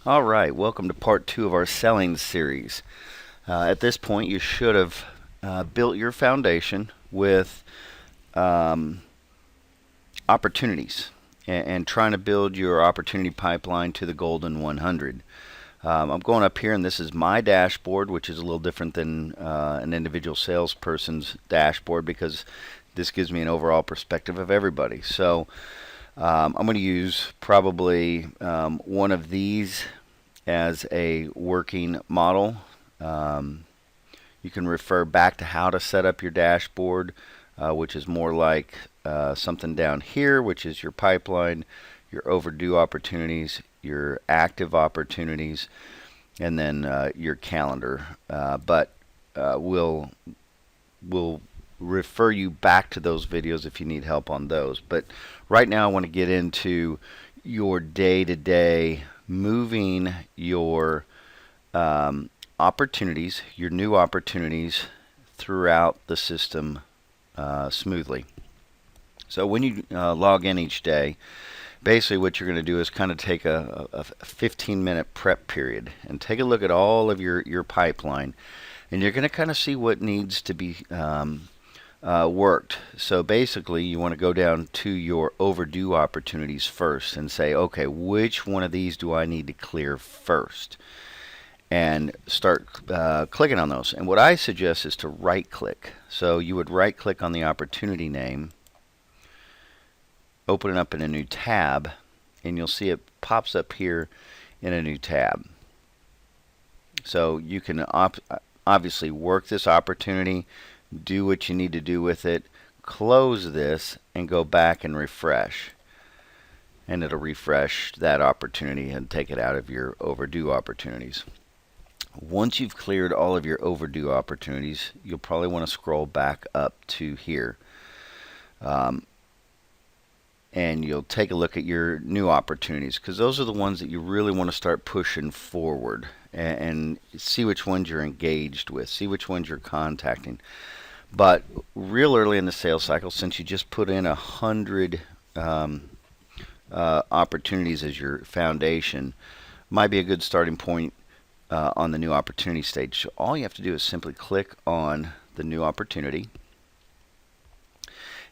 All right, welcome to part 2 of our selling series. At this point, you should have built your foundation with opportunities and trying to build your opportunity pipeline to the golden 100. I'm going up here, and this is my dashboard, which is a little different than an individual salesperson's dashboard because this gives me an overall perspective of everybody. So I'm going to use probably one of these as a working model. You can refer back to how to set up your dashboard, which is more like something down here, which is your pipeline, your overdue opportunities, your active opportunities, and then your calendar. But we'll refer you back to those videos if you need help on those. But right now I want to get into your day-to-day moving your opportunities, your new opportunities throughout the system smoothly. So when you log in each day, basically what you're going to do is kind of take a 15-minute prep period and take a look at all of your pipeline, and you're going to kind of see what needs to be worked. So basically you want to go down to your overdue opportunities first and say, okay, which one of these do I need to clear first? And start clicking on those. And what I suggest is to right click. So you would right click on the opportunity name, open it up in a new tab, and you'll see it pops up here in a new tab. So you can obviously work this opportunity, do what you need to do with it, close this, and go back and refresh. And it'll refresh that opportunity and take it out of your overdue opportunities. Once you've cleared all of your overdue opportunities, you'll probably want to scroll back up to here. And you'll take a look at your new opportunities, because those are the ones that you really want to start pushing forward and see which ones you're engaged with, see which ones you're contacting. But real early in the sales cycle, since you just put in 100 opportunities as your foundation, might be a good starting point on the new opportunity stage. So all you have to do is simply click on the new opportunity,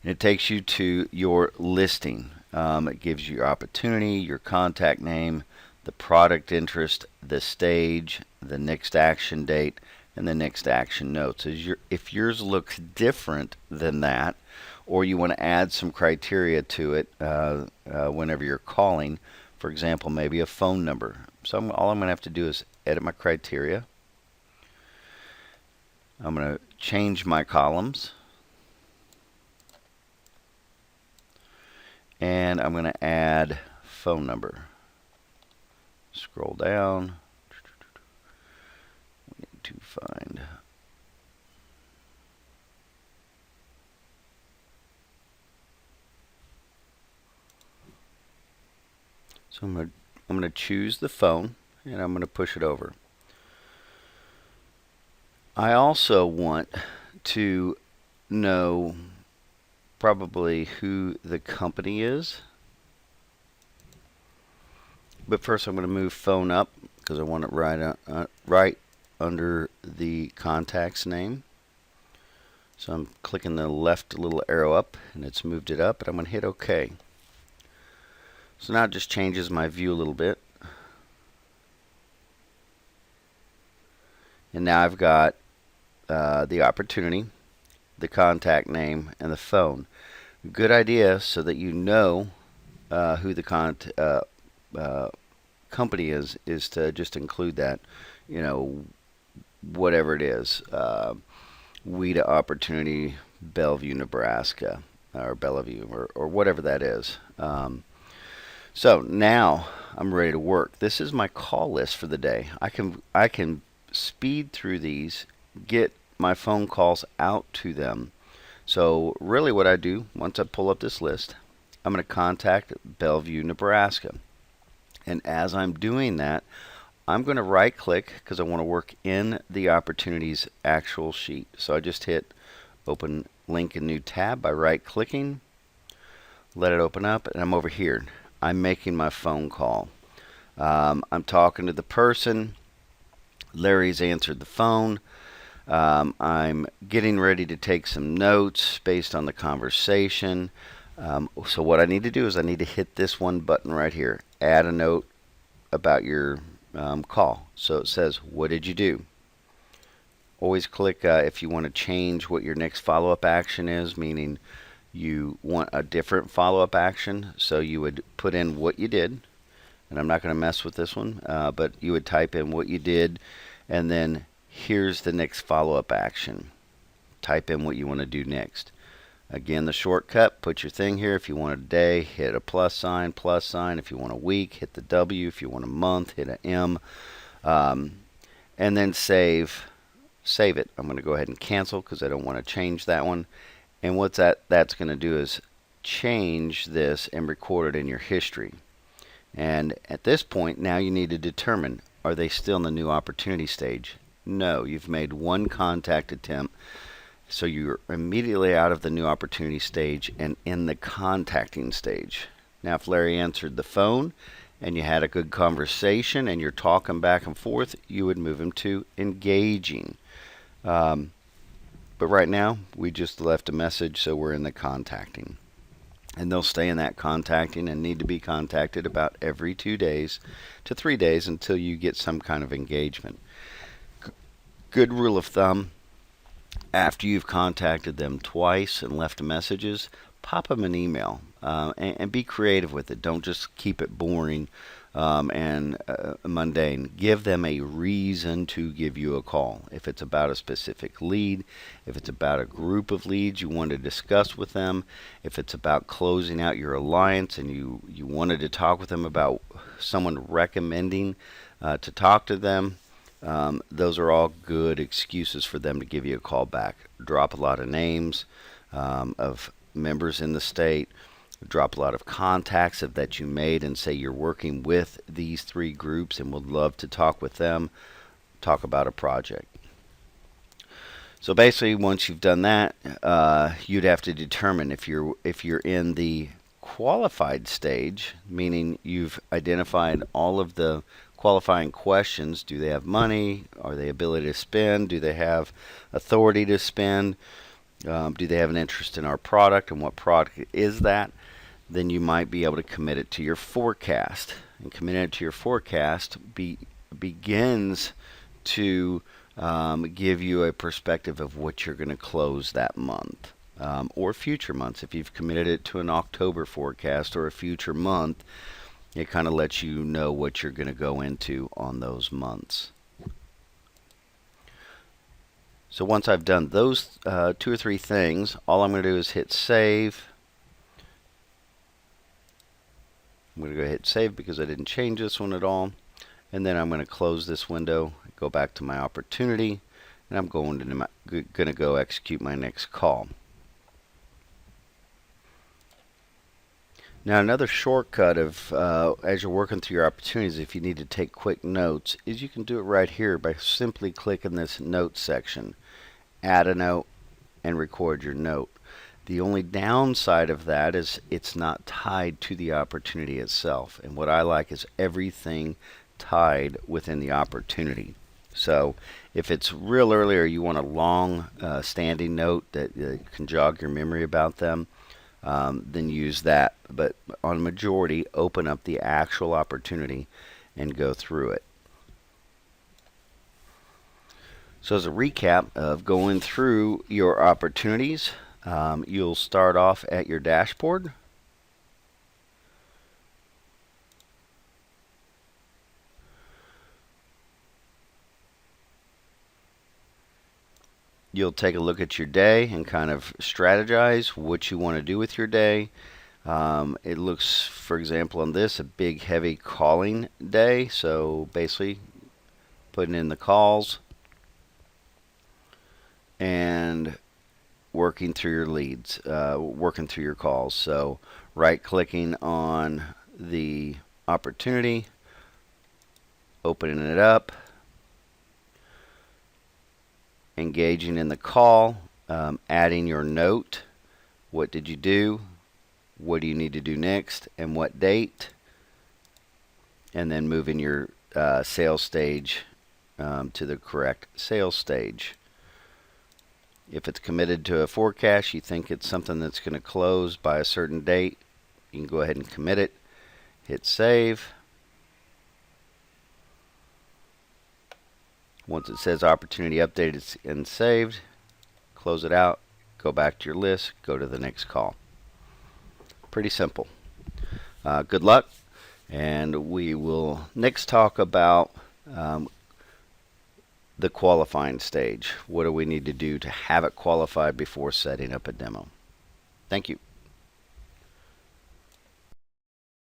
and it takes you to your listing. It gives you your opportunity, your contact name, the product interest, the stage, the next action date, and the next action notes. If yours looks different than that, or you want to add some criteria to it whenever you're calling, for example, maybe a phone number. So all I'm going to have to do is edit my criteria. I'm going to change my columns. And I'm going to add phone number. Scroll down. We need to find. So I'm going to choose the phone, and I'm going to push it over. I also want to know probably who the company is. But first I'm going to move phone up because I want it right under the contact's name. So I'm clicking the left little arrow up, and it's moved it up, and I'm going to hit OK. So now it just changes my view a little bit. And now I've got the opportunity, the contact name, and the phone. Good idea, so that you know who the company is to just include that, whatever it is. WIDA Opportunity, Bellevue, Nebraska, or Bellevue, or whatever that is. So now I'm ready to work. This is my call list for the day. I can speed through these, get my phone calls out to them. So really what I do, once I pull up this list, I'm going to contact Bellevue, Nebraska. And as I'm doing that, I'm going to right click because I want to work in the opportunities actual sheet. So I just hit open link in new tab by right clicking, let it open up, and I'm over here. I'm making my phone call. I'm talking to the person. Larry's answered the phone. I'm getting ready to take some notes based on the conversation. So what I need to do is I need to hit this one button right here, add a note about your call. So it says, what did you do? Always click if you want to change what your next follow-up action is, meaning you want a different follow-up action. So you would put in what you did, and I'm not going to mess with this one, but you would type in what you did, and then here's the next follow-up action. Type in what you want to do next. Again, the shortcut, put your thing here. If you want a day, hit a plus sign. If you want a week, hit the W. If you want a month, hit an M. And then save it. I'm going to go ahead and cancel because I don't want to change that one. And what that's going to do is change this and record it in your history. And at this point, now you need to determine, are they still in the new opportunity stage? No, you've made one contact attempt. So you're immediately out of the new opportunity stage and in the contacting stage. Now, if Larry answered the phone and you had a good conversation and you're talking back and forth, you would move him to engaging. But right now, we just left a message, so we're in the contacting. And they'll stay in that contacting and need to be contacted about every 2 days to 3 days until you get some kind of engagement. Good rule of thumb. After you've contacted them twice and left messages, pop them an email and be creative with it. Don't just keep it boring and mundane. Give them a reason to give you a call. If it's about a specific lead, if it's about a group of leads you want to discuss with them, if it's about closing out your alliance and you wanted to talk with them about someone recommending to talk to them, those are all good excuses for them to give you a call back. Drop a lot of names of members in the state. Drop a lot of contacts that you made and say you're working with these 3 groups and would love to talk with them. Talk about a project. So basically, once you've done that, you'd have to determine if you're in the qualified stage, meaning you've identified all of the qualifying questions. Do they have money? Are they ability to spend? Do they have authority to spend? Do they have an interest in our product, and what product is that? Then you might be able to commit it to your forecast. And committing it to your forecast begins to give you a perspective of what you're going to close that month or future months. If you've committed it to an October forecast or a future month, it kind of lets you know what you're going to go into on those months. So once I've done those 2 or 3 things, all I'm going to do is hit save. I'm going to go ahead and save because I didn't change this one at all. And then I'm going to close this window, go back to my opportunity, and I'm going to go execute my next call. Now, another shortcut of as you're working through your opportunities, if you need to take quick notes, is you can do it right here by simply clicking this notes section. Add a note and record your note. The only downside of that is it's not tied to the opportunity itself. And what I like is everything tied within the opportunity. So if it's real early or you want a long standing note that can jog your memory about them, then use that. But on majority, open up the actual opportunity and go through it. So as a recap of going through your opportunities, you'll start off at your dashboard. You'll take a look at your day and kind of strategize what you want to do with your day. It looks, for example, on this, a big, heavy calling day. So basically, putting in the calls and working through your leads, working through your calls. So right-clicking on the opportunity, opening it up, engaging in the call, adding your note. What did you do? What do you need to do next? And what date? and then moving your sales stage to the correct sales stage. If it's committed to a forecast, you think it's something that's going to close by a certain date, you can go ahead and commit it, hit save. Once it says opportunity updated and saved, close it out, go back to your list, go to the next call. Pretty simple. Good luck, and we will next talk about the qualifying stage. What do we need to do to have it qualified before setting up a demo? Thank you.